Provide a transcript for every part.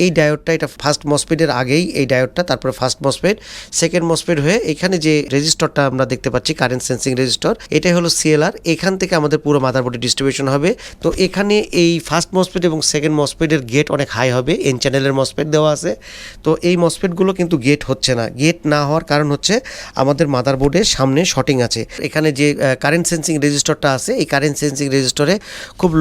এই ডায়োডটা এটা ফার্স্ট মসফেটের আগেই এই ডায়োডটা, তারপরে ফার্স্ট মসফেট, সেকেন্ড মসফেট হয়ে এখানে যে রেজিস্টরটা আমরা দেখতে পাচ্ছি কারেন্ট সেন্সিং রেজিস্টর, এটাই হলো সিএলআর। এখান থেকে আমাদের পুরো মাদারবোর্ডে ডিস্ট্রিবিউশন হবে। তো এখানে এই ফার্স্ট মসফেট এবং সেকেন্ড মসফেটের গেট অনেক হাই হবে, এন চ্যানেলের মসফেট দেওয়া আছে। তো এই মসফেটগুলো কিন্তু গেট হচ্ছে না। গেট না হওয়ার কারণ হচ্ছে আমাদের মাদারবোর্ডের সামনে শর্টিং আছে। এখানে যে কারেন্ট সেন্সিং রেজিস্টরটা আছে, এই কারেন্ট সেন্সিং রেজিস্টরে খুব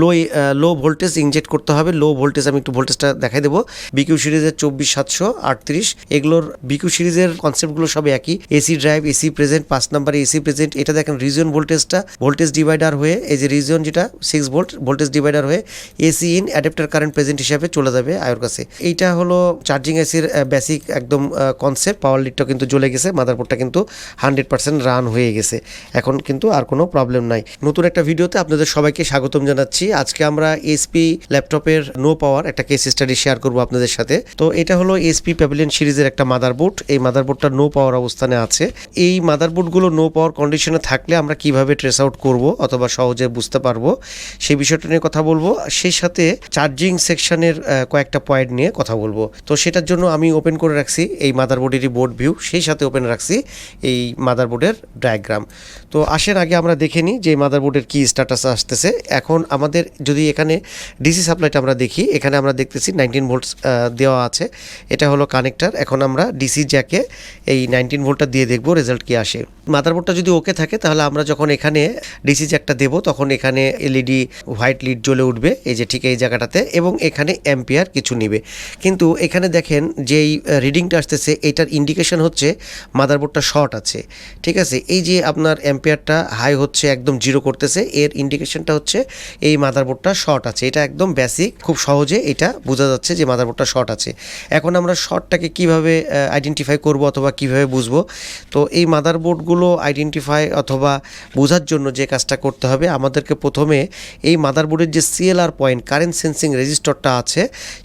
লো ভোল্টেজ ইনজেক্ট করতে হবে। লো ভোল্টেজ, আমি একটু ভোল্টেজটা দেখাই দেবো। বিকিউ সিরিজের 24738, এগুলোর বিকিউ সিরিজের কনসেপ্টগুলো সব একই। এসি ড্রাইভ, এসি প্রেজেন্ট, 5 নম্বরে এসি প্রেজেন্ট। এটা দেখেন রিজন ভোল্টেজটা, ভোল্টেজ ডিভাইডার হয়ে এই যে রিজন যেটা 6 ভোল্ট, ভোল্টেজ ডিভাইডার হয়ে AC in adapter current present হিসাবে চলে যাবে আয়োর কাছে। এইটা হলো চার্জিং এসির বেসিক একদম কনসেপ্ট। পাওয়ার লিডটা কিন্তু জ্বলে গেছে, মাদারবোর্ডটা কিন্তু 100% রান হয়ে গেছে। এখন কিন্তু আর কোনো প্রবলেম নাই। নতুন একটা ভিডিওতে আপনাদের সবাইকে স্বাগতম জানাচ্ছি। আজকে আমরা এসপি ল্যাপটপের নো পাওয়ার একটা কেস স্টাডি শেয়ার করব আপনাদের সাথে। তো এটা হলো এসপি প্যাভিলিয়ন সিরিজের একটা মাদারবোর্ড। এই মাদারবোর্ডটা নো পাওয়ার অবস্থানে আছে। এই মাদারবোর্ডগুলো নো পাওয়ার কন্ডিশনে থাকলে আমরা কিভাবে ট্রেস আউট করব অথবা সহজে বুঝতে পারবো সেই বিষয়টা নিয়ে কথা বলবো। সেই সাথে চার্জিং সেকশনের কয়েকটা পয়েন্ট নিয়ে কথা বলবো। তো সেটার জন্য আমি ওপেন করে রাখছি এই মাদারবোর্ডেরই বোর্ড ভিউ, সেই সাথে ওপেন রাখছি এই মাদারবোর্ডের ডায়াগ্রাম। তো আসেন আগে আমরা দেখে নিই যে মাদারবোর্ডের কি স্ট্যাটাস আসতেছে। এখন আমাদের যদি এখানে ডিসি সাপ্লাইটা আমরা দেখি, এখানে আমরা দেখতেছি 19 ভোল্ট দেওয়া আছে। এটা হলো কানেক্টর। এখন আমরা ডিসি জ্যাকে এই 19 ভোল্টটা দিয়ে দেখবো রেজাল্ট কি আসে। মাদারবোর্ডটা যদি ওকে থাকে তাহলে আমরা যখন এখানে ডিসি জ্যাকটা দেবো তখন এখানে এলইডি হোয়াইট লিড জ্বলে উঠবে, এই যে ঠিক এই জায়গাটাতে, এবং এখানে অ্যাম্পিয়ার কিছু নিবে। কিন্তু এখানে দেখেন যেই রিডিংটা আসতেছে এটার ইন্ডিকেশন হচ্ছে মাদারবোর্ডটা শর্ট আছে। ঠিক আছে, এই যে আপনার অ্যাম্পিয়ারটা হাই হচ্ছে, একদম জিরো করতেছে, এর ইন্ডিকেশনটা হচ্ছে এই মাদারবোর্ডটা শর্ট আছে। এটা একদম বেসিক, খুব সহজে এটা বোঝা যাচ্ছে যে মাদারবোর্ডটা শর্ট আছে। এখন আমরা শর্টটাকে কিভাবে আইডেন্টিফাই করব অথবা কিভাবে বুঝবো? তো এই মাদারবোর্ডগুলো আইডেন্টিফাই অথবা বোঝার জন্য যে কাজটা করতে হবে, আমাদেরকে প্রথমে এই মাদারবোর্ডের যে সিএলআর পয়েন্ট কারেন্ট সেন্সিং রেজিস্টরটা আছে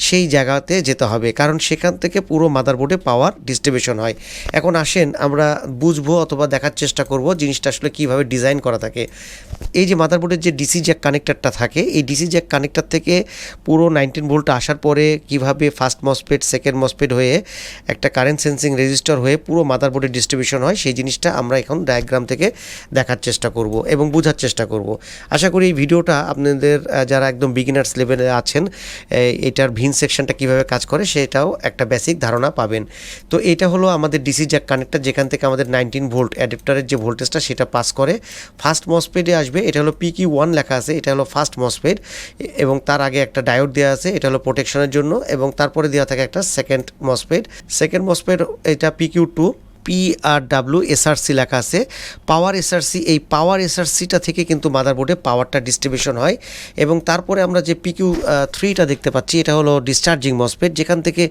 সেই জায়গাতে যেতে হবে, কারণ সেখান থেকে পুরো মাদারবোর্ডে পাওয়ার ডিস্ট্রিবিউশন হয়। এখন আসেন আমরা বুঝবো অথবা দেখার চেষ্টা করব জিনিসটা আসলে কিভাবে ডিজাইন করা থাকে। এই যে মাদারবোর্ডের যে ডিসি জ্যাক কানেক্টরটা থাকে, এই ডিসি জ্যাক কানেক্টর থেকে পুরো 19 ভোল্ট আসার পরে কিভাবে ফার্স্ট মসফেট, সেকেন্ড মসফেট হয়ে একটা কারেন্ট সেন্সিং রেজিস্টর হয়ে পুরো মাদারবোর্ডে ডিস্ট্রিবিউশন হয়, সেই জিনিসটা আমরা এখন ডায়াগ্রাম থেকে দেখার চেষ্টা করব এবং বোঝার চেষ্টা করব। আশা করি এই ভিডিওটা আপনাদের যারা একদম বিগিনার্স লেভেলে আছেন এটার ভিন সেকশনটা কিভাবে কাজ করে সেটাও একটা বেসিক ধারণা পাবেন। তো এটা হলো আমাদের ডিসি জ্যাক কানেক্টর, যেখান থেকে আমাদের 19 ভোল্ট অ্যাডাপ্টারের যে ভোল্টেজটা সেটা পাস করে ফার্স্ট মসফেটে আসবে। এটা হলো PQ1 লেখা আছে, এটা হলো ফার্স্ট মসফেট, এবং তার আগে একটা ডায়োড দেওয়া আছে, এটা হলো প্রোটেকশনের জন্য, এবং তারপরে দেওয়া থাকে একটা সেকেন্ড মসফেট। এটা PQ2 PRW SRC লেখা আছে, পাওয়ার এসআরসি। এই পাওয়ার এসআরসিটা থেকে কিন্তু মাদারবোর্ডে পাওয়ারটা ডিস্ট্রিবিউশন হয়। এবং তারপরে আমরা যে PQ3টা দেখতে পাচ্ছি, এটা হলো ডিসচার্জিং মসফেট, যেখান থেকে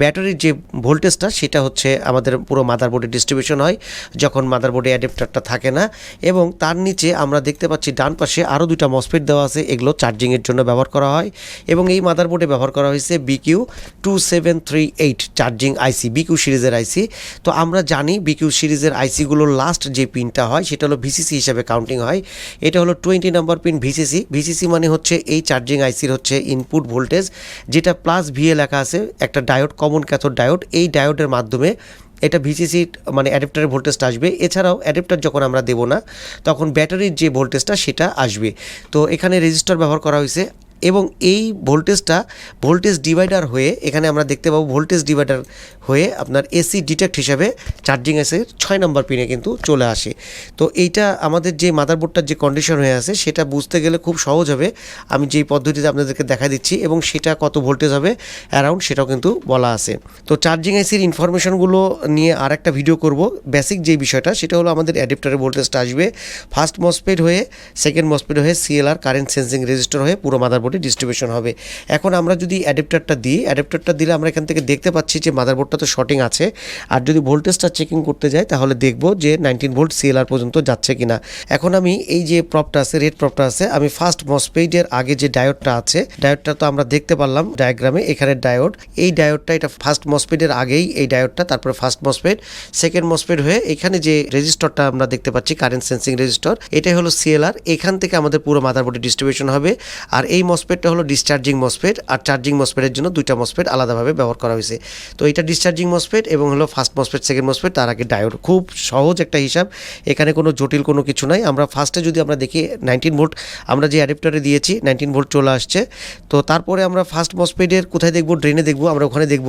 ব্যাটারির যে ভোল্টেজটা সেটা হচ্ছে আমাদের পুরো মাদারবোর্ডে ডিস্ট্রিবিউশন হয় যখন মাদারবোর্ডে অ্যাডাপ্টারটা থাকে না। এবং তার নিচে আমরা দেখতে পাচ্ছি ডান পাশে আরও দুটা মসফেট দেওয়া আছে, এগুলো চার্জিংয়ের জন্য ব্যবহার করা হয়। এবং এই মাদারবোর্ডে ব্যবহার করা হয়েছে BQ2738 চার্জিং আইসি, BQ সিরিজের আইসি। তো আমরা জানি বিকিউ সিরিজের আইসিগুলোর লাস্ট যে পিনটা হয় সেটা হলো ভিসিসি হিসাবে কাউন্টিং হয়। এটা হলো 20 নম্বর পিন ভিসিসি। ভিসিসি মানে হচ্ছে এই চার্জিং আইসির হচ্ছে ইনপুট ভোল্টেজ, যেটা প্লাস VA লেখা আছে, একটা ডায়োড, কমন ক্যাথোড ডায়োড। এই ডায়োডের মাধ্যমে এটা ভিসিসি মানে অ্যাডাপ্টারের ভোল্টেজটা আসবে। এছাড়াও অ্যাডাপ্টার যখন আমরা দেবো না তখন ব্যাটারির যে ভোল্টেজটা সেটা আসবে। তো এখানে রেজিস্টার ব্যবহার করা হয়েছে, এবং এই ভোল্টেজটা ভোল্টেজ ডিভাইডার হয়ে এখানে আমরা দেখতে পাবো ভোল্টেজ ডিভাইডার হয়ে আপনার এসি ডিটেক্ট হিসাবে চার্জিং এসে 6 নম্বর পিনে কিন্তু চলে আসে। তো এইটা আমাদের যে মাদারবোর্ডটার যে কন্ডিশন হয়ে আছে সেটা বুঝতে গেলে খুব সহজ হবে। আমি যেই পদ্ধতিতে আপনাদেরকে দেখা দিচ্ছি এবং সেটা কত ভোল্টেজ হবে অ্যারাউন্ড সেটাও কিন্তু বলা আছে। তো চার্জিং আইসির ইনফরমেশনগুলো নিয়ে আর একটা ভিডিও করব। বেসিক যে বিষয়টা সেটা হলো আমাদের অ্যাডাপ্টারের ভোল্টেজটা আসবে ফার্স্ট মসফেট হয়ে, সেকেন্ড মসফেট হয়ে সিএলআর কারেন্ট সেন্সিং রেজিস্টার হয়ে পুরো মাদারবোর্ডে ডিস্ট্রিবিউশন হবে। এখন আমরা যদি অ্যাডাপ্টারটা দিই, অ্যাডাপ্টারটা দিলে আমরা এখান থেকে দেখতে পাচ্ছি যে মাদারবোর্ডটা তো শর্টিং আছে। আর যদি ভোল্টেজটা চেকিং করতে যাই তাহলে দেখব যে 19 ভোল্ট সিএলআর পর্যন্ত যাচ্ছে কিনা। এখন আমি এই যে প্রপটা আছে, রেড প্রপটা আছে, আমি ফার্স্ট মসফেটের আগে যে ডায়োডটা আছে, ডায়োডটা তো আমরা দেখতে পারলাম ডায়াগ্রামে, এখানে ডায়োড, এই ডায়োডটা এটা ফার্স্ট মসফেটের আগেই এই ডায়োডটা, তারপরে ফার্স্ট মসফেট, সেকেন্ড মসফেট হয়ে এখানে যে রেজিস্টরটা আমরা দেখতে পাচ্ছি কারেন্ট সেন্সিং রেজিস্টর, এটাই হলো সিএলআর। এখান থেকে আমাদের পুরো মাদারবোর্ডে ডিস্ট্রিবিউশন হবে। আর এই মসফেটটা হলো ডিসচার্জিং মসফেট, আর চার্জিং মসফেটের জন্য দুইটা মসফেট আলাদাভাবে ব্যবহার করা হয়েছে। তো এটা ডিসচার্জিং মসফেট এবং হলো ফার্স্ট মসফেট, সেকেন্ড মসফেট, তার আগে ডায়োড। খুব সহজ একটা হিসাব, এখানে কোনো জটিল কোনো কিছু নাই। আমরা ফার্স্টে যদি আমরা দেখি 19 ভোল্ট আমরা যে অ্যাডাপ্টারে দিয়েছি 19 ভোল্ট চলে আসছে। তো তারপরে আমরা ফার্স্ট মসফেটের কোথায় দেখব, ড্রেনে দেখব, আমরা ওখানে দেখব।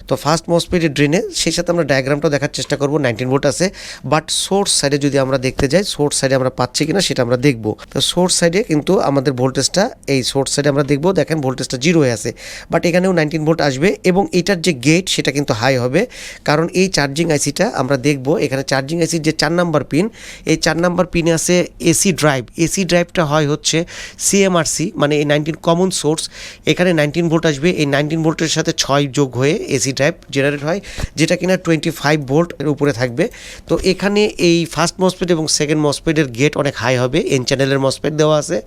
তো ফার্স্ট মসফেটের ড্রেনে, সেই সাথে আমরা ডায়াগ্রামটা দেখার চেষ্টা করব। 19 ভোল্ট আছে, বাট সোর্স সাইডে যদি আমরা দেখতে যাই, সোর্স সাইডে আমরা পাচ্ছি কিনা সেটা আমরা দেখব। তো সোর্স সাইডে কিন্তু আমাদের ভোল্টেজটা, এই সোর্স সাইডে আমরা দেখব, দেখেন ভোল্টেজটা 0 হয়ে আছে, বাট এখানেও 19 ভোল্ট আসবে এবং এটার যে গেট সেটা কিন্তু হাই হবে, কারণ এই চার্জিং আইসিটা আমরা দেখব। এখানে চার্জিং আইসির যে 4 নাম্বার পিন, এই 4 নাম্বার পিনে আছে এসি ড্রাইভ। এসি ড্রাইভটা হয় হচ্ছে সিএমআরসি, মানে এই 19 কমন সোর্স, এখানে 19 ভোল্ট আসবে। এই 19 ভোল্টের সাথে 6 যোগ হয়ে এসি ড্রাইভ জেনারেট হয়, যেটা কিনা 25 ভোল্ট এর উপরে থাকবে। তো এখানে এই ফার্স্ট মসফেট এবং সেকেন্ড মসফেটের গেট অনেক হাই হবে, এন চ্যানেলের মসফেট দেওয়া আছে।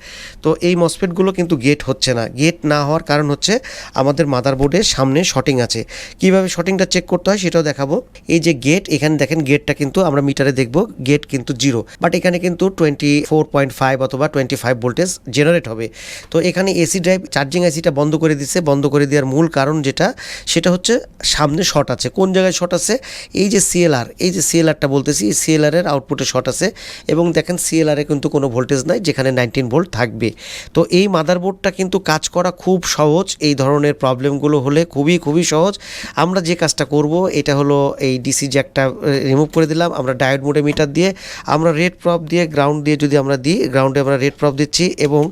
তো এই মসফেটগুলো কিন্তু গেট হচ্ছে না। গেট না হওয়ার কারণ হচ্ছে আমাদের মাদারবোর্ডের সামনে শর্টিং আছে। কিভাবে শর্টিংটা চেক করতে হয় সেটাও দেখাবো। এই যে গেট, এখানে দেখেন গেটটা কিন্তু আমরা মিটারে দেখব, গেট কিন্তু 0, বাট এখানে কিন্তু 24.5 অথবা 25 ভোল্টেজ জেনারেট হবে। তো এখানে এসি ড্রাইভ চার্জিং আইসিটা বন্ধ করে দিচ্ছে। বন্ধ করে দেওয়ার মূল কারণ যেটা, সেটা হচ্ছে সামনে শর্ট আছে। কোন জায়গায় শর্ট আছে? এই যে সিএলআর, এই যে সিএলআরটা বলতেছি, এই সিএলআরের আউটপুটে শর্ট আছে এবং দেখেন সিএলআরে কিন্তু কোনো ভোল্টেজ নাই, যেখানে 19 ভোল্ট থাকবে। তো এই মাদারবোর্ডটা কিন্তু কাজ করা খুব সহজ, এই ধরনের প্রবলেমগুলো হলে খুবই খুবই সহজ। আমরা যে কাজটা করব, এটা হলো এই ডিসি জ্যাকটা রিমুভ করে দিলাম। আমরা ডায়োড মোডে মিটার দিয়ে, আমরা রেড প্রপ দিয়ে, গ্রাউন্ড দিয়ে যদি আমরা দিই, গ্রাউন্ডে আমরা রেড প্রপ দিচ্ছি এবং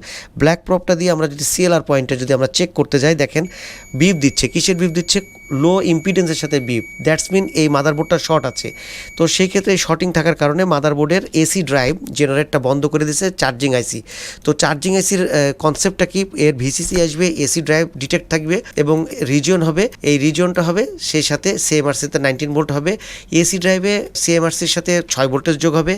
ব্ল্যাক প্রপটা দিয়ে আমরা যদি সিএলআর পয়েন্টে যদি আমরা চেক করতে যাই, দেখেন বিপ দিচ্ছে। কিসের বিপ দিচ্ছে? লো ইম্পিডেন্সের সাথে বিপ। দ্যাটস মিন এই মাদারবোর্ডটা শর্ট আছে। তো সেই ক্ষেত্রে এই শর্টিং থাকার কারণে মাদারবোর্ডের এসি ড্রাইভ জেনারেটটা বন্ধ করে দিয়েছে চার্জিং আইসি। তো চার্জিং আইসির কনসেপ্টটা কি? এর ভিসিসি আসবে, এসি ড্রাইভ ডিটেক্ট থাকবে এবং রিজিয়ন হবে। এই রিজিয়নটা হবে সেই সাথে সিএমআরসিতে 19 ভোল্ট হবে, এসি ড্রাইভে সিএমআরসির সাথে 6 ভোল্টেজ যোগ হবে।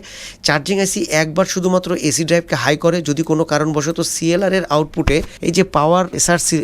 চার্জিং আইসি একবার শুধুমাত্র এসি ড্রাইভকে হাই করে, যদি কোনো কারণবশত সিএলআর এর আউটপুটে, এই যে পাওয়ার এসআরসি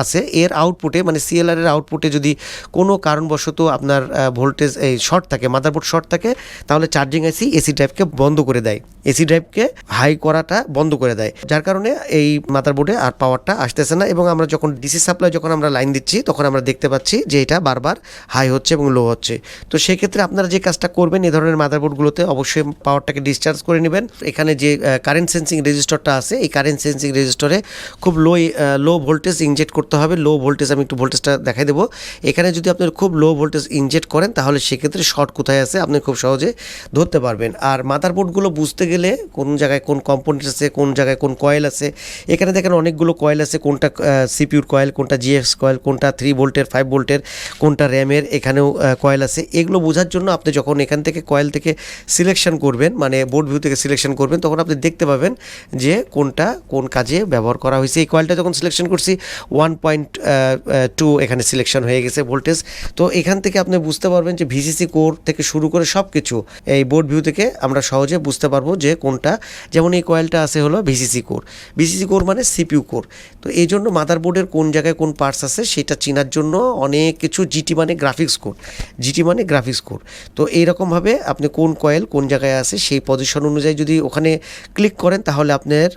আছে এর আউটপুটে, মানে সিএলআর এর আউটপুটে যদি কোনো কারণবশত আপনার ভোল্টেজ এই শর্ট থাকে, মাদারবোর্ড শর্ট থাকে, তাহলে চার্জিং আইসি এসি ড্রাইভকে বন্ধ করে দেয়, এসি ড্রাইভকে হাই করাটা বন্ধ করে দেয়, যার কারণে এই মাদারবোর্ডে আর পাওয়ারটা আসতেছে না। এবং আমরা যখন ডিসি সাপ্লাই যখন আমরা লাইন দিচ্ছি, তখন আমরা দেখতে পাচ্ছি যে এটা বারবার হাই হচ্ছে এবং লো হচ্ছে। তো সেই ক্ষেত্রে আপনারা যে কাজটা করবেন, এই ধরনের মাদারবোর্ডগুলোতে অবশ্যই পাওয়ারটাকে ডিসচার্জ করে নেবেন। এখানে যে কারেন্ট সেন্সিং রেজিস্টরটা আছে, এই কারেন্ট সেন্সিং রেজিস্টরে খুব লো ভোল্টেজ ইনজেক্ট করতে হবে। লো ভোল্টেজ, আমি একটু ভোল্টেজটা দেখাই দেবো। এখানে যদি আপনার খুব লো ভোল্টেজ ইনজেক্ট করেন, তাহলে সেক্ষেত্রে শর্ট কোথায় আছে আপনি খুব সহজে ধরতে পারবেন। আর মাদারবোর্ডগুলো বুঝতে গেলে কোন জায়গায় কোন কম্পোনেন্ট আছে, কোন জায়গায় কোন কয়েল আছে, এখানে দেখেন অনেকগুলো কয়েল আছে, কোনটা সিপিউর কয়েল, কোনটা জিএক্স কয়েল, কোনটা 3 ভোল্টের, 5 ভোল্টের, কোনটা র্যামের, এখানেও কয়েল আছে। এগুলো বোঝার জন্য আপনি যখন এখান থেকে কয়েল থেকে সিলেকশন করবেন, মানে বোর্ড ভিউ থেকে সিলেকশন করবেন, তখন আপনি দেখতে পাবেন যে কোনটা কোন কাজে ব্যবহার করা হয়েছে। এই কয়েলটা যখন সিলেকশন করছি 1.2 এখানে সিলেকশন হয়ে গেছে ভোল্টেজ। তো এখান থেকে আপনি বুঝতে পারবেন যে ভিসিসি কোর থেকে শুরু করে সব কিছু এই বোর্ড ভিউ থেকে আমরা সহজে বুঝতে পারবো যে কোনটা। যেমন এই কয়েলটা আছে হলো ভিসিসি কোর, ভিসিসি কোর মানে সিপিইউ কোর। তো এই জন্য মাদারবোর্ডের কোন জায়গায় কোন পার্টস আছে সেটা চেনার জন্য অনেক কিছু, জিটি মানে গ্রাফিক্স কোর, জিটি মানে গ্রাফিক্স কোর। তো এইরকমভাবে আপনি কোন কয়েল কোন জায়গায় আছে সেই পজিশন অনুযায়ী যদি ওখানে ক্লিক করেন, তাহলে আপনার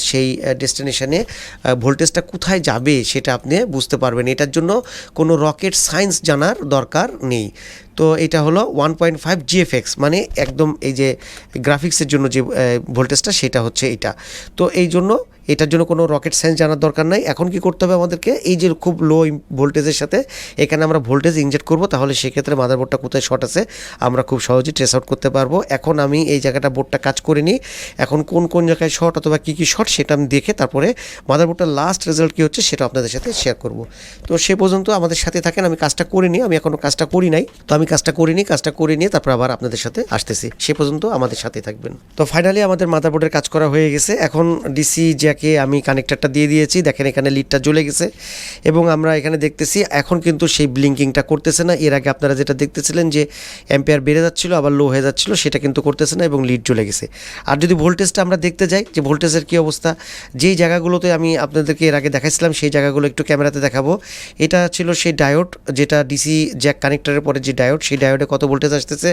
সেই ডেস্টিনেশনে ভোল্টেজটা কোথায় যাবে সেটা আপনি বুঝতে পারবেন। এটার জন্য কোনো রকেট সায়েন্স জানার দরকার নেই। তো এটা হলো 1.5 জিএফএক্স, মানে একদম এই যে গ্রাফিক্সের জন্য যে ভোল্টেজটা সেটা হচ্ছে এটা। তো এই জন্য এটার জন্য কোনো রকেট সায়েন্স জানার দরকার নাই। এখন কি করতে হবে আমাদেরকে, এই যে খুব লো ভোল্টেজের সাথে এখানে আমরা ভোল্টেজ ইনজেক্ট করব, তাহলে সেক্ষেত্রে মাদারবোর্ডটা কোথায় শর্ট আছে আমরা খুব সহজেই ট্রেস আউট করতে পারবো। এখন আমি এই জায়গাটা বোর্ডটা কাজ করে নিই, এখন কোন কোন জায়গায় শর্ট অথবা কী কী শর্ট সেটা আমি দেখে তারপরে মাদারবোর্ডটার লাস্ট রেজাল্ট কী হচ্ছে সেটা আপনাদের সাথে শেয়ার করব। তো সে পর্যন্ত আমাদের সাথে থাকেন। আমি কাজটা করে নিই, আমি এখনও কাজটা করি নাই, তো আমি কাজটা করিনি, কাজটা করে নিয়ে তারপর আবার আপনাদের সাথে আসতেছি। সে পর্যন্ত আমাদের সাথে থাকবেন। তো ফাইনালি আমাদের মাদারবোর্ডের কাজ করা হয়ে গেছে। এখন ডিসি জ্যাকে আমি কানেক্টরটা দিয়ে দিয়েছি, দেখেন এখানে লিডটা জ্বলে গেছে এবং আমরা এখানে দেখতেছি এখন কিন্তু সেই ব্লিঙ্কিংটা করতেছে না। এর আগে আপনারা যেটা দেখতেছিলেন যে অ্যাম্পিয়ার বেড়ে যাচ্ছিল আবার লো হয়ে যাচ্ছিল, সেটা কিন্তু করতেছে না এবং লিড জ্বলে গেছে। আর যদি ভোল্টেজটা আমরা দেখতে যাই যে ভোল্টেজের কী অবস্থা, যেই জায়গাগুলোতে আমি আপনাদেরকে এর আগে দেখাইছিলাম সেই জায়গাগুলো একটু ক্যামেরাতে দেখাবো। এটা ছিল সেই ডায়োড, যেটা ডিসি জ্যাক কানেক্টরের পরে যে ডায়োড ডায়োড, সেই ডায়োডে কত ভোল্টেজ আসতেছে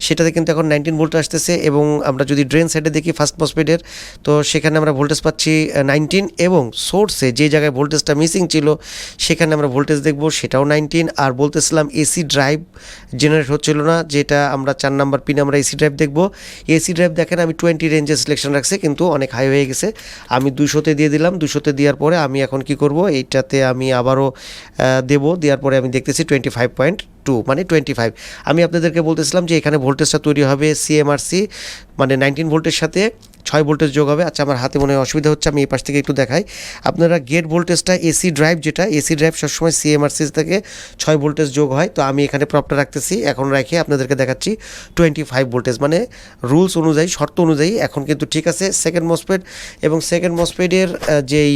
সেটাতে কিন্তু এখন 19 ভোল্ট আসতেছে। এবং আমরা যদি ড্রেন সাইডে দেখি ফার্স্ট মসফেটের, তো সেখানে আমরা ভোল্টেজ পাচ্ছি 19, এবং সোর্সে যে জায়গায় ভোল্টেজটা মিসিং ছিল সেখানে আমরা ভোল্টেজ দেখব, সেটাও 19। আর বলতেছিলাম এসি ড্রাইভ জেনারেট হচ্ছিল না, যেটা আমরা 4 নাম্বার পিনে আমরা এসি ড্রাইভ দেখব। এসি ড্রাইভ দেখেন আমি 20 রেঞ্জে সিলেকশন রাখছি, কিন্তু অনেক হাই হয়ে গেছে। আমি 200-তে দিয়ে দিলাম। 200-তে দেওয়ার পরে আমি এখন কি করব, এইটাতে আমি আবারও দেওয়ার পরে আমি দেখতেছি 25.2 মানে 25। আমি আপনাদেরকে বলতেছিলাম যে এখানে ভোল্টেজটা তৈরি হবে সিএমআরসি মানে 19 ভোল্টের সাথে 6 ভোল্টেজ যোগ হবে। আচ্ছা, আমার হাতে মনে হয় অসুবিধা হচ্ছে, আমি এই পাশ থেকে একটু দেখাই। আপনারা গেট ভোল্টেজটা এসি ড্রাইভ, যেটা এসি ড্রাইভ সবসময় সিএমআরসি থেকে 6 ভোল্টেজ যোগ হয়। তো আমি এখানে প্রপটা রাখতেছি, এখন রেখে আপনাদেরকে দেখাচ্ছি 25 ভোল্টেজ, মানে রুলস অনুযায়ী, শর্ত অনুযায়ী এখন কিন্তু ঠিক আছে। সেকেন্ড মসফেট, এবং সেকেন্ড মসফেটের যেই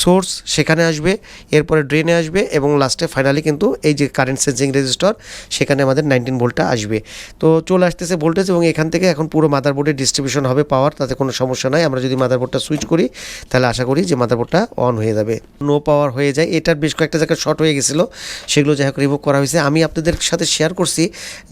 সোর্স সেখানে আসবে, এরপরে ড্রেনে আসবে, এবং লাস্টে ফাইনালি কিন্তু এই যে কারেন্ট সেন্সিং রেজিস্টর সেখানে আমাদের 19 ভোল্টটা আসবে। তো চলে আসতেছে ভোল্টেজ, এবং এখান থেকে এখন পুরো মাদারবোর্ডের ডিস্ট্রিবিউশন হবে পাওয়ার, তাতে কোনো সমস্যা নাই। আমরা যদি মাদারবোর্ডটা সুইচ করি তাহলে আশা করি যে মাদারবোর্ডটা অন হয়ে যাবে, নো পাওয়ার হয়ে যায়। এটার বেশ কয়েকটা জায়গায় শর্ট হয়ে গেছিলো, সেগুলো যাই হোক রিমুভ করা হয়েছে। আমি আপনাদের সাথে শেয়ার করছি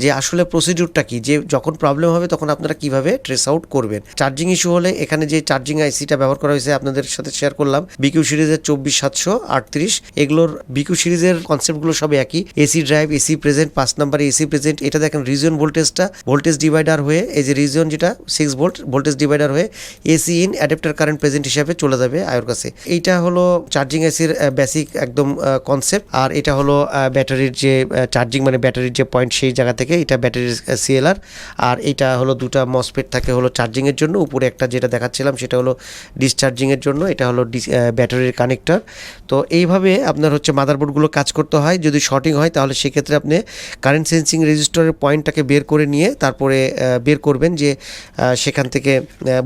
যে আসলে প্রসিডিউরটা কি, যে যখন প্রবলেম হবে তখন আপনারা কিভাবে ট্রেস আউট করবেন। চার্জিং ইস্যু হলে এখানে যে চার্জিং আইসিটা ব্যবহার করা হয়েছে আপনাদের সাথে শেয়ার করলাম, বিকিউ সিরিজের 24738। এগুলোর বিকিউ সিরিজের কনসেপ্টগুলো সব একই। এসি ড্রাইভ, এসি প্রেজেন্ট, 5 নাম্বারে এসি প্রেজেন্ট। এটা দেখেন রিজন ভোল্টেজটা, ভোল্টেজ ডিভাইডার হয়ে এই যে রিজন যেটা 6 ভোল্ট ভোল্টেজ ডিভাইডার হয়ে AC in adapter current present হিসাবে চলে যাবে আয়োর কাছে। এইটা হলো চার্জিং আইসির বেসিক একদম কনসেপ্ট। আর এটা হলো ব্যাটারির যে চার্জিং মানে ব্যাটারির যে পয়েন্ট, সেই জায়গা থেকে এটা ব্যাটারির সিএলআর। আর এইটা হলো দুটা মসফেট থাকে হলো চার্জিংয়ের জন্য, উপরে একটা যেটা দেখাচ্ছিলাম সেটা হলো ডিসচার্জিংয়ের জন্য, এটা হলো ব্যাটারির কানেক্টর। তো এইভাবে আপনার হচ্ছে মাদারবোর্ডগুলো কাজ করতে হয়। যদি শর্টিং হয় তাহলে সেক্ষেত্রে আপনি কারেন্ট সেন্সিং রেজিস্টরের পয়েন্টটাকে বের করে নিয়ে তারপরে বের করবেন যে সেখান থেকে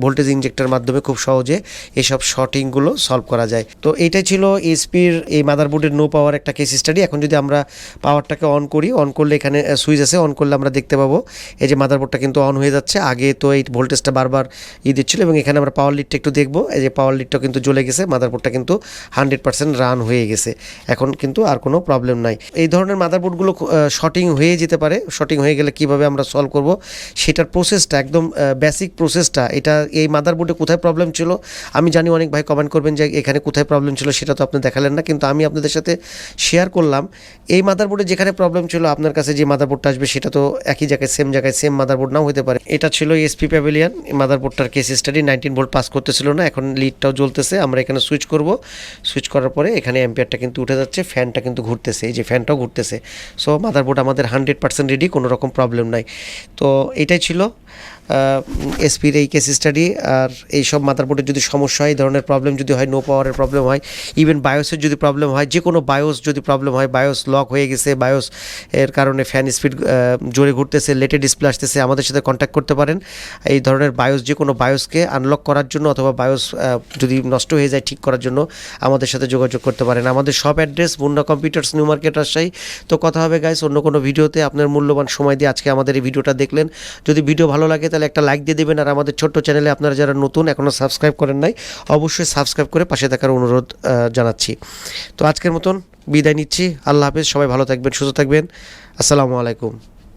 ভোল্টেজ ইনজেক্টরের মাধ্যমে খুব সহজে এসব শর্টিংগুলো সলভ করা যায়। তো এইটাই ছিল এসপির এই মাদারবোর্ডের নো পাওয়ার একটা কেস স্টাডি। এখন যদি আমরা পাওয়ারটাকে অন করি, অন করলে এখানে সুইচ আছে, অন করলে আমরা দেখতে পাবো এই যে মাদারবোর্ডটা কিন্তু অন হয়ে যাচ্ছে। আগে তো এই ভোল্টেজটা বারবার দিচ্ছিল, এবং এখানে আমরা পাওয়ার লিডটা একটু দেখবো, এই যে পাওয়ার লিডটা কিন্তু জ্বলে গেছে, মাদারবোর্ডটা কিন্তু 100% রান হয়ে গেছে, এখন কিন্তু আর কোনো প্রবলেম নাই। এই ধরনের মাদারবোর্ডগুলো শর্টিং হয়ে যেতে পারে। শর্টিং হয়ে গেলে কিভাবে আমরা সলভ করব সেটার প্রসেসটা, একদম বেসিক প্রসেসটা, এটা এই মাদারবোর্ডে কোথায় প্রবলেম ছিল আমি জানি অনেক ভাই কমেন্ট করবেন যে এখানে কোথায় প্রবলেম ছিল, সেটা তো আপনি দেখালেন না, কিন্তু আমি আপনাদের সাথে শেয়ার করলাম এই মাদারবোর্ডে যেখানে প্রবলেম ছিল আপনার কাছে যে মাদারবোর্ডটা আসবে সেটা তো একই জায়গায় সেম মাদারবোর্ড নাও হতে পারে। এটা ছিল এসপি প্যাভিলিয়ন মাদারবোর্ডটার কেস স্টাডি। 19 ভোল্ট পাস করতেছিল না, এখন লিডটাও জ্বলতেছে। আমরা এখানে সুইচ করব, সুইচ করার পরে এখানে অ্যাম্পিয়ারটা কিন্তু উঠে যাচ্ছে, ফ্যানটা কিন্তু ঘুরতেছে, এই যে ফ্যানটাও ঘুরতেছে। সো মাদারবোর্ড আমাদের 100% রেডি, কোনো রকম প্রবলেম নাই। তো এটাই ছিল এসপির এই কেস স্টাডি। আর এইসব মাদারবোর্ডের যদি সমস্যা হয়, এই ধরনের প্রবলেম যদি হয়, নো পাওয়ারের প্রবলেম হয়, ইভেন বায়োসের যদি প্রবলেম হয়, যে কোনো বায়োস যদি প্রবলেম হয়, বায়োস লক হয়ে গেছে, বায়োস এর কারণে ফ্যান স্পিড জোরে ঘুরতেছে, লেটে ডিসপ্লে আসতেছে, আমাদের সাথে কন্ট্যাক্ট করতে পারেন। এই ধরনের বায়োস, যে কোনো বায়োসকে আনলক করার জন্য অথবা বায়োস যদি নষ্ট হয়ে যায় ঠিক করার জন্য আমাদের সাথে যোগাযোগ করতে পারেন। আমাদের shop address Munna computers, new market, Rajshahi. তো কথা হবে গাইস অন্য কোনো ভিডিওতে। আপনার মূল্যবান সময় দিয়ে আজকে আমাদের এই ভিডিওটা দেখলেন। যদি ভিডিও ভালো লাগে তাহলে একটা লাইক দিয়ে দেবেন। আর আমাদের ছোট্ট চ্যানেলে আপনারা যারা নতুন এখনও সাবস্ক্রাইব করেন নাই, অবশ্যই সাবস্ক্রাইব করে পাশে থাকার অনুরোধ জানাচ্ছি। তো আজকের মতন বিদায় নিচ্ছি, আল্লাহ হাফেজ, সবাই ভালো থাকবেন, সুস্থ থাকবেন, আসসালামু আলাইকুম।